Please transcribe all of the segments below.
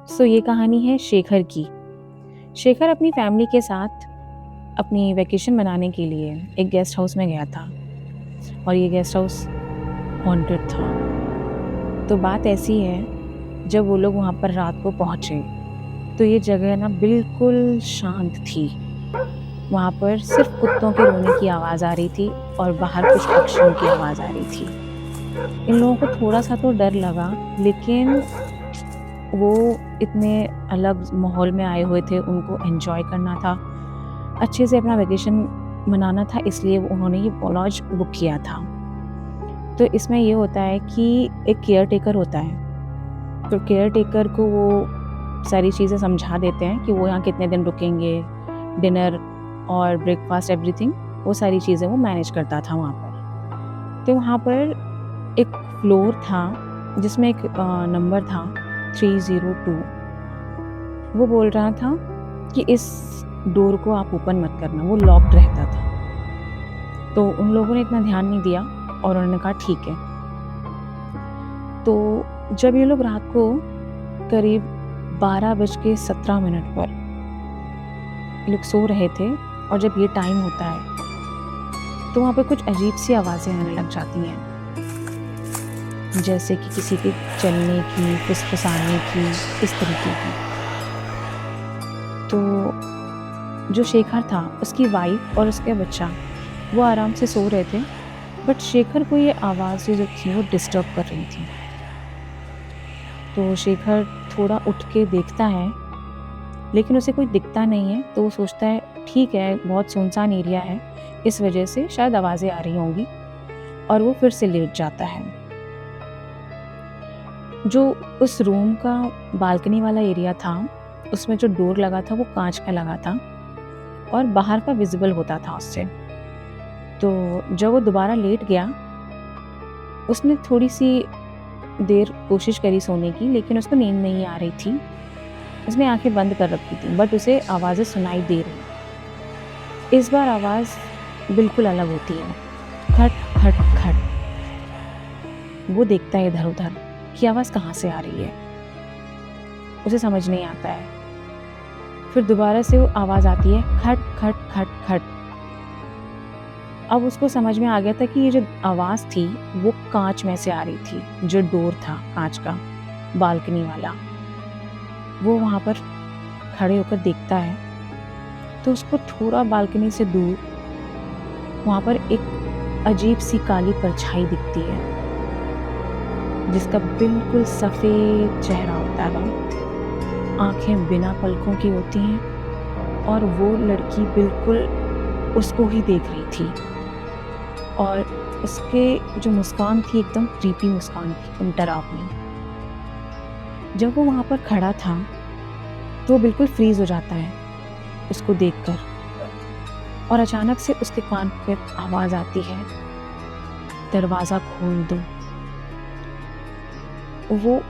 ये कहानी है शेखर की। शेखर अपनी फैमिली के साथ अपनी वैकेशन मनाने के लिए एक गेस्ट हाउस में गया था और ये गेस्ट हाउस हॉन्टेड था। तो बात ऐसी है, जब वो लोग वहाँ पर रात को पहुँचे तो ये जगह ना बिल्कुल शांत थी। वहाँ पर सिर्फ कुत्तों के रोने की आवाज़ आ रही थी और बाहर कुछ पक्षियों की आवाज़ आ रही थी। इन लोगों को थोड़ा-सा तो डर लगा, लेकिन वो इतने अलग माहौल में आए हुए थे, उनको एन्जॉय करना था, अच्छे से अपना वेकेशन मनाना था, इसलिए उन्होंने ये लॉज बुक किया था। तो इसमें ये होता है कि एक केयर टेकर होता है, तो केयर टेकर को वो सारी चीज़ें समझा देते हैं कि वो यहाँ कितने दिन रुकेंगे, डिनर और ब्रेकफास्ट एवरीथिंग, वो सारी चीज़ें वो मैनेज करता था वहाँ पर। तो वहाँ पर एक फ्लोर था जिसमें एक नंबर था 302। वो बोल रहा था कि इस डोर को आप ओपन मत करना, वो लॉक्ड रहता था। तो उन लोगों ने इतना ध्यान नहीं दिया और उन्होंने कहा ठीक है। तो जब ये लोग रात को करीब 12:17 पर ये लोग सो रहे थे और जब ये टाइम होता है तो वहाँ पे कुछ अजीब सी आवाज़ें आने लग जाती हैं, जैसे कि किसी के चलने की, फुसफुसाने की, इस तरीके की। तो जो शेखर था, उसकी वाइफ और उसका बच्चा वो आराम से सो रहे थे, बट शेखर को ये आवाज़ें जो थी वो डिस्टर्ब कर रही थी। तो शेखर थोड़ा उठ के देखता है, लेकिन उसे कोई दिखता नहीं है। तो वो सोचता है ठीक है, बहुत सुनसान एरिया है, इस वजह से शायद आवाज़ें आ रही होंगी, और वो फिर से लेट जाता है। जो उस रूम का बालकनी वाला एरिया था, उसमें जो डोर लगा था वो कांच का लगा था और बाहर का विजिबल होता था उससे। तो जब वो दोबारा लेट गया, उसने थोड़ी सी देर कोशिश करी सोने की, लेकिन उसको नींद नहीं आ रही थी। उसने आंखें बंद कर रखी थी, बट उसे आवाज़ें सुनाई दे रही। इस बार आवाज़ बिल्कुल अलग होती है, खट खट खट। वो देखता है इधर उधर कि आवाज़ कहाँ से आ रही है, उसे समझ नहीं आता है। फिर दोबारा से वो आवाज़ आती है, खट खट खट खट। अब उसको समझ में आ गया था कि ये जो आवाज़ थी वो कांच में से आ रही थी, जो डोर था कांच का बालकनी वाला। वो वहाँ पर खड़े होकर देखता है तो उसको थोड़ा बालकनी से दूर वहाँ पर एक अजीब सी काली परछाई दिखती है, जिसका बिल्कुल सफ़ेद चेहरा होता है, आंखें बिना पलकों की होती हैं, और वो लड़की बिल्कुल उसको ही देख रही थी। और उसके जो मुस्कान थी एकदम क्रीपी मुस्कान थी, डरावनी। जब वो वहाँ पर खड़ा था तो वो बिल्कुल फ्रीज हो जाता है उसको देखकर, और अचानक से उसके कान पे आवाज़ आती है, दरवाज़ा खोल दो। वो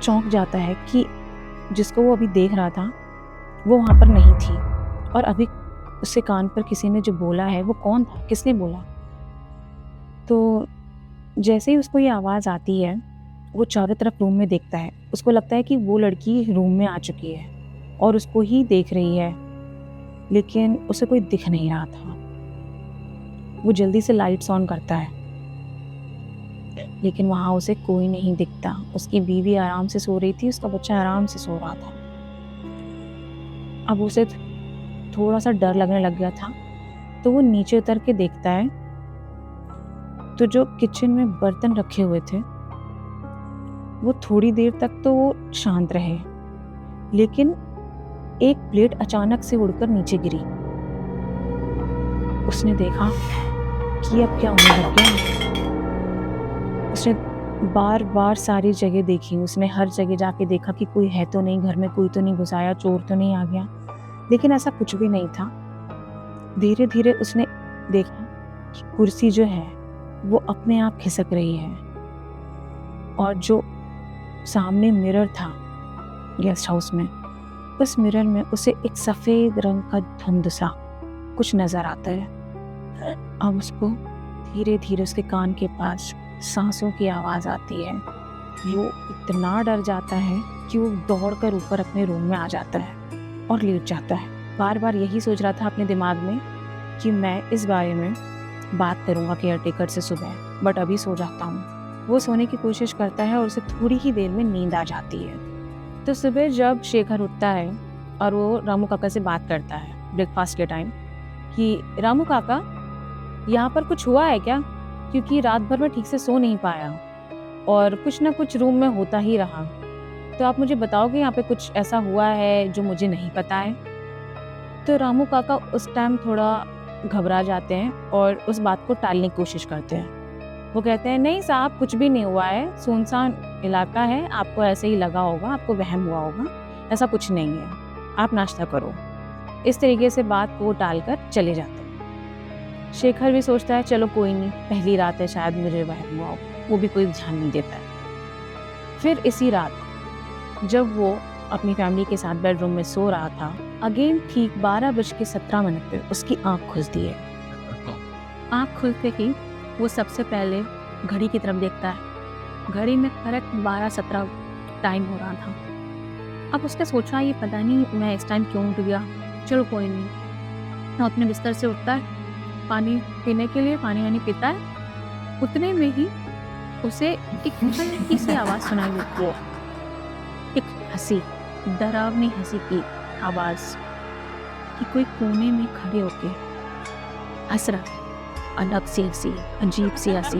चौंक जाता है कि जिसको वो अभी देख रहा था वो वहाँ पर नहीं थी, और अभी उसके कान पर किसी ने जो बोला है वो कौन था, किसने बोला। तो जैसे ही उसको ये आवाज़ आती है, वो चारों तरफ रूम में देखता है। उसको लगता है कि वो लड़की रूम में आ चुकी है और उसको ही देख रही है, लेकिन उसे कोई दिख नहीं रहा था। वो जल्दी से लाइट्स ऑन करता है, लेकिन वहाँ उसे कोई नहीं दिखता। उसकी बीवी आराम से सो रही थी, उसका बच्चा आराम से सो रहा था। अब उसे थोड़ा सा डर लगने लग गया था, तो वो नीचे उतर के देखता है तो जो किचन में बर्तन रखे हुए थे वो थोड़ी देर तक तो वो शांत रहे, लेकिन एक प्लेट अचानक से उड़कर नीचे गिरी। उसने देखा कि अब क्या होने लग गया। उसने बार बार सारी जगह देखी, उसने हर जगह जाके देखा कि कोई है तो नहीं घर में, कोई तो नहीं घुस आया, चोर तो नहीं आ गया, लेकिन ऐसा कुछ भी नहीं था। धीरे धीरे उसने देखा कि कुर्सी जो है वो अपने आप खिसक रही है, और जो सामने मिरर था गेस्ट हाउस में, उस मिरर में उसे एक सफ़ेद रंग का धुंध सा कुछ नज़र आता है। अब उसको धीरे धीरे उसके कान के पास सांसों की आवाज़ आती है, वो इतना डर जाता है कि वो दौड़कर ऊपर अपने रूम में आ जाता है और लेट जाता है। बार-बार यही सोच रहा था अपने दिमाग में कि मैं इस बारे में बात करूँगा केयरटेकर से सुबह, बट अभी सो जाता हूँ। वो सोने की कोशिश करता है और उसे थोड़ी ही देर में नींद आ जाती है। तो सुबह जब शेखर उठता है और वो रामू काका से बात करता है ब्रेकफास्ट के टाइम कि रामू काका, यहाँ पर कुछ हुआ है क्या? क्योंकि रात भर मैं ठीक से सो नहीं पाया और कुछ ना कुछ रूम में होता ही रहा। तो आप मुझे बताओ कि यहाँ पे कुछ ऐसा हुआ है जो मुझे नहीं पता है? तो रामू काका उस टाइम थोड़ा घबरा जाते हैं और उस बात को टालने की कोशिश करते हैं। वो कहते हैं, नहीं साहब, कुछ भी नहीं हुआ है, सुनसान इलाका है, आपको ऐसे ही लगा होगा, आपको वहम हुआ होगा, ऐसा कुछ नहीं है, आप नाश्ता करो। इस तरीके से बात को टालकर चले जाते हैं। शेखर भी सोचता है चलो कोई नहीं, पहली रात है, शायद मुझे वहम हुआ हो, वो भी कोई ध्यान नहीं देता है। फिर इसी रात जब वो अपनी फैमिली के साथ बेडरूम में सो रहा था, अगेन ठीक 12:17 पे उसकी आँख खुलती है। आँख खुलते ही वो सबसे पहले घड़ी की तरफ देखता है। घड़ी में करेक्ट 12:17 टाइम हो रहा था। अब उसने सोचा ये पता नहीं मैं इस टाइम क्यों उठ गया, चलो कोई नहीं। वो अपने बिस्तर से उठता है, पानी पीने के लिए पानी वानी पीता है। उतने में ही उसे एक हल्की सी आवाज़ सुनाई देती है, एक हंसी, डरावनी हंसी की आवाज़ कि कोई कोने में खड़े होके हंस रहा है, अलग सी हंसी, अजीब सी हंसी।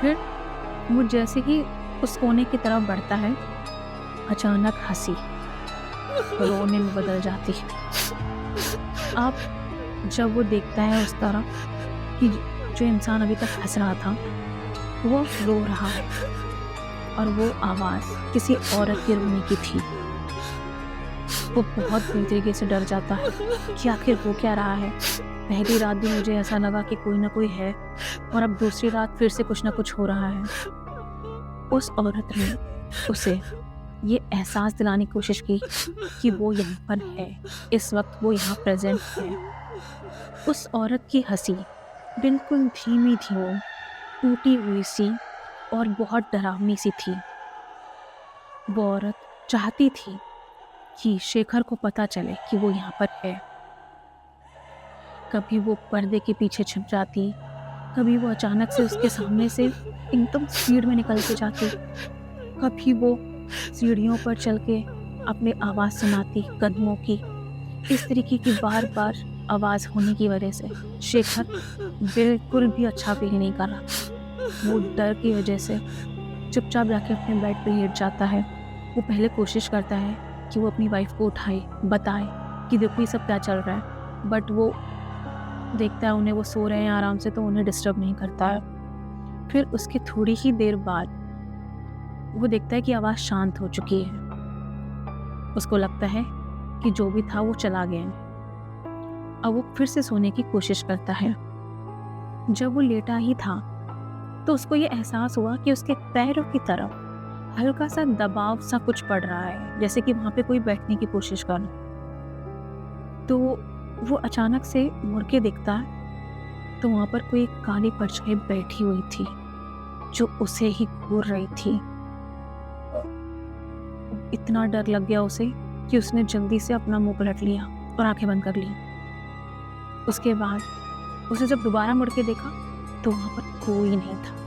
फिर वो जैसे ही उस कोने की तरफ बढ़ता है, अचानक हंसी रोने में बदल जाती है। अब जब वो देखता है उस तरफ कि जो इंसान अभी तक हंस रहा था वो रो रहा है और वो आवाज़ किसी औरत के रोने की थी। वो बहुत बुरी तरीके से डर जाता है कि आखिर हो क्या रहा है। पहली रात भी मुझे ऐसा लगा कि कोई ना कोई है और अब दूसरी रात फिर से कुछ ना कुछ हो रहा है। उस औरत ने उसे ये एहसास दिलाने की कोशिश की कि वो यहाँ पर है, इस वक्त वो यहाँ प्रेजेंट है। उस औरत की हंसी बिल्कुल धीमी धीमी, टूटी हुई सी और बहुत डरावनी सी थी। वो औरत चाहती थी कि शेखर को पता चले कि वो यहाँ पर है। कभी वो पर्दे के पीछे छिप जाती, कभी वो अचानक से उसके सामने से एकदम स्पीड में निकल के जाती, कभी वो सीढ़ियों पर चल के अपनी आवाज़ सुनाती कदमों की। इस तरीके की बार बार आवाज़ होने की वजह से शेखर बिल्कुल भी अच्छा फील नहीं कर रहा था। वो डर की वजह से चुपचाप जाके अपने बेड पे लेट जाता है। वो पहले कोशिश करता है कि वो अपनी वाइफ को उठाए, बताए कि देखो ये सब क्या चल रहा है, बट वो देखता है उन्हें वो सो रहे हैं आराम से, तो उन्हें डिस्टर्ब नहीं करता है। फिर उसके थोड़ी ही देर बाद वो देखता है कि आवाज़ शांत हो चुकी है। उसको लगता है कि जो भी था वो चला गया। अब वो फिर से सोने की कोशिश करता है। जब वो लेटा ही था तो उसको ये एहसास हुआ कि उसके पैरों की तरफ हल्का सा दबाव सा कुछ पड़ रहा है, जैसे कि वहाँ पे कोई बैठने की कोशिश कर रहा। तो वो अचानक से मुड़ के देखता है तो वहाँ पर कोई एक काली परछाई बैठी हुई थी जो उसे ही घूर रही थी। इतना डर लग गया उसे कि उसने जल्दी से अपना मुंह पलट लिया और आंखें बंद कर ली। उसके बाद उसे जब दोबारा मुड़ के देखा तो वहाँ पर कोई नहीं था।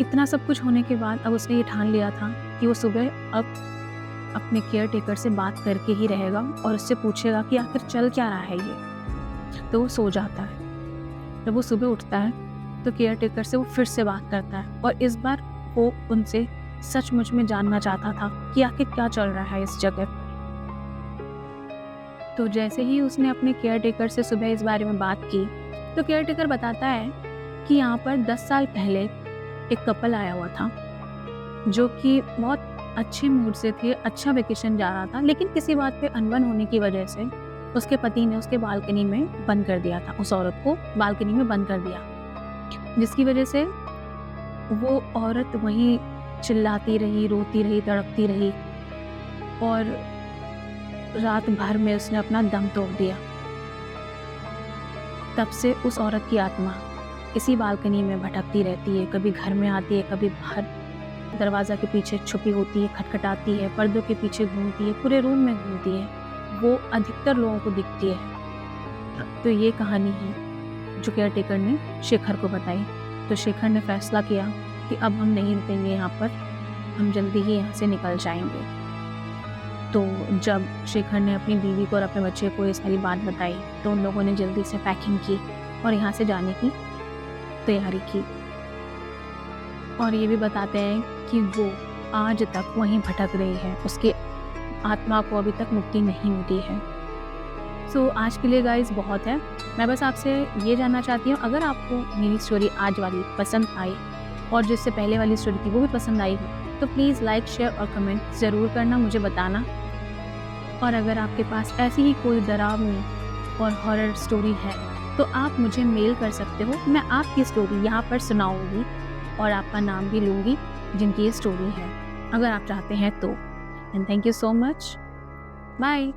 इतना सब कुछ होने के बाद अब उसने ये ठान लिया था कि वो सुबह अब अपने केयर टेकर से बात करके ही रहेगा और उससे पूछेगा कि आखिर चल क्या रहा है ये। तो वो सो जाता है। जब वो सुबह उठता है तो केयर टेकर से वो फिर से बात करता है और इस बार वो उनसे सचमुच में जानना चाहता था कि आखिर क्या चल रहा है इस जगह। तो जैसे ही उसने अपने केयर टेकर से सुबह इस बारे में बात की तो केयर टेकर बताता है कि यहाँ पर 10 साल पहले एक कपल आया हुआ था जो कि बहुत अच्छे मूड से थे, अच्छा वेकेशन जा रहा था, लेकिन किसी बात पे अनबन होने की वजह से उसके पति ने उसके बालकनी में बंद कर दिया था, उस औरत को बालकनी में बंद कर दिया, जिसकी वजह से वो औरत वहीं चिल्लाती रही, रोती रही, तड़पती रही और रात भर में उसने अपना दम तोड़ दिया। तब से उस औरत की आत्मा इसी बालकनी में भटकती रहती है, कभी घर में आती है, कभी बाहर दरवाज़ा के पीछे छुपी होती है, खटखटाती है, पर्दों के पीछे घूमती है, पूरे रूम में घूमती है। वो अधिकतर लोगों को दिखती है। तो ये कहानी है जो केयरटेकर ने शेखर को बताई। तो शेखर ने फैसला किया कि अब हम नहीं रुकेंगे यहाँ पर, हम जल्दी ही यहाँ से निकल जाएंगे। तो जब शेखर ने अपनी बीवी को और अपने बच्चे को ये सारी बात बताई तो उन लोगों ने जल्दी से पैकिंग की और यहाँ से जाने की तैयारी की। और ये भी बताते हैं कि वो आज तक वहीं भटक रही है, उसकी आत्मा को अभी तक मुक्ति नहीं मिली है। सो आज के लिए गाइस बहुत है। मैं बस आपसे ये जानना चाहती हूँ, अगर आपको मेरी स्टोरी आज वाली पसंद आई और जिससे पहले वाली स्टोरी थी वो भी पसंद आई हो तो प्लीज़ लाइक, शेयर और कमेंट ज़रूर करना, मुझे बताना। और अगर आपके पास ऐसी ही कोई डरावनी और हॉरर स्टोरी है तो आप मुझे मेल कर सकते हो। मैं आपकी स्टोरी यहाँ पर सुनाऊंगी और आपका नाम भी लूँगी जिनकी ये स्टोरी है, अगर आप चाहते हैं तो। And thank you so much. Bye.